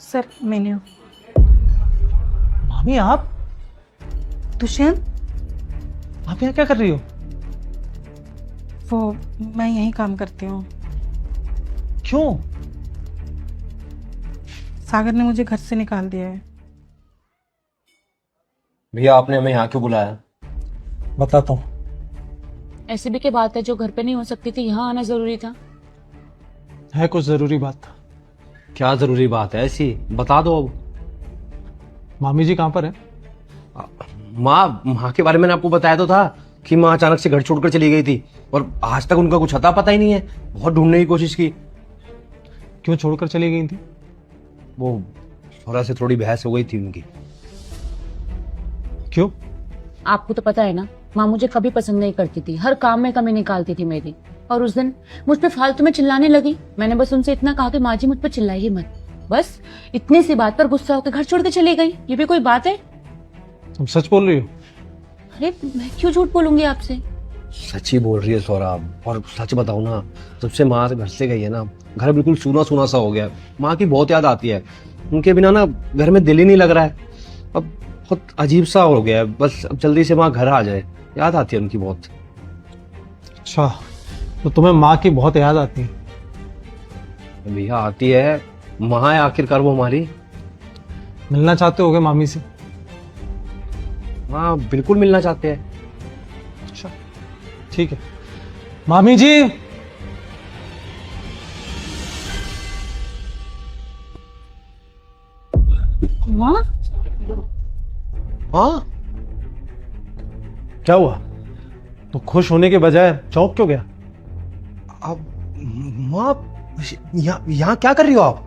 Sir मैंने मामी आप दुष्यंत आप यहाँ क्या कर रही हो? वो मैं यहीं काम करती हूँ। क्यों? सागर ने मुझे घर से निकाल दिया है। भैया आपने हमें यहाँ क्यों बुलाया? बताता हूँ। ऐसी भी क्या बात है जो घर पे नहीं हो सकती थी, यहाँ आना जरूरी था? है कुछ जरूरी बात। क्या जरूरी बात है ऐसी? बता दो अब। मामी जी कहाँ पर है? माँ के बारे में मैंने आपको बताया तो था कि माँ अचानक से घर छोड़कर चली गई थी और आज तक उनका कुछ अता पता ही नहीं है। बहुत ढूंढने की कोशिश की। क्यों छोड़कर चली गई थी? वो थोड़ा से थोड़ी बहस हो गई थी उनकी। क्यों? आपको तो पता है ना, माँ मुझे कभी पसंद नहीं करती थी, हर काम में कमी निकालती थी मेरी। और उस दिन मुझ पे फालतू में चिल्लाने लगी। मैंने बस उनसे इतना कहा कि माँ जी मुझ पर चिल्लाइए मत। बस इतनी सी बात पर गुस्सा होकर घर छोड़ के चली गई। ये भी कोई बात है? तुम सच बोल रही हो? अरे मैं क्यों झूठ बोलूंगी आपसे? सच ही बोल रही है सौरभ। और सच बताओ ना, जब से माँ घर से गई है ना, घर बिल्कुल सूना सूना सा हो गया। माँ की बहुत याद आती है। उनके बिना ना घर में दिल ही नहीं लग रहा है। अब बहुत अजीब सा हो गया है। बस अब जल्दी से माँ घर आ जाए। याद आती है उनकी बहुत। अच्छा, तो तुम्हें माँ की बहुत याद आती है? भैया आती है, माँ है आखिरकार वो हमारी। मिलना चाहते होगे मामी से? हाँ बिल्कुल मिलना चाहते हैं। अच्छा ठीक है। मामी जी, माँ? हाँ क्या हुआ? तो खुश होने के बजाय चौंक क्यों गया? अब माँ यहाँ क्या कर रही हो आप?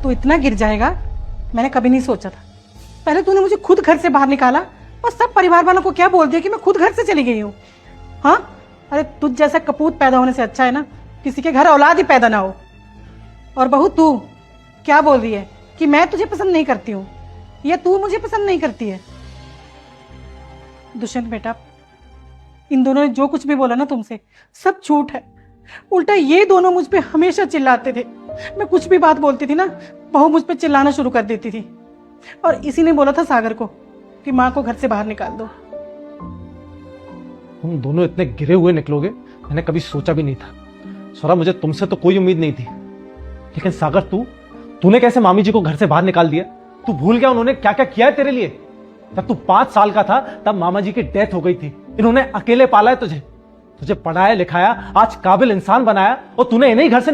तो इतना गिर जाएगा मैंने कभी नहीं सोचा था। पहले तूने मुझे खुद घर से बाहर निकाला और सब परिवार वालों को क्या बोल दिया कि मैं खुद घर से चली गई हूँ। हाँ, अरे तुझ जैसा कपूत पैदा होने से अच्छा है ना किसी के घर औलाद ही पैदा ना हो। और बहू तू क्या बोल रही है कि मैं तुझे पसंद नहीं करती हूँ या तू मुझे पसंद नहीं करती है? दुष्यंत बेटा, इन दोनों ने जो कुछ भी बोला ना तुमसे सब झूठ है। उल्टा ये दोनों मुझ पे हमेशा चिल्लाते थे। मैं कुछ भी बात बोलती थी ना, बहू मुझ पे चिल्लाना शुरू कर देती थी। और इसी ने बोला था सागर को कि माँ को घर से बाहर निकाल दो। तुम दोनों इतने गिरे हुए निकलोगे मैंने कभी सोचा भी नहीं था। सौरभ, मुझे तुमसे तो कोई उम्मीद नहीं थी। लेकिन सागर, तूने कैसे मामी जी को घर से बाहर निकाल दिया? तू भूल गया उन्होंने क्या क्या किया है तेरे लिए? जब तू 5 साल का था तब मामा जी की डेथ हो गई थी। इन्होंने अकेले पाला है तुझे, पढ़ाया लिखाया, आज काबिल इंसान बनाया, और तूने इन्हें घर से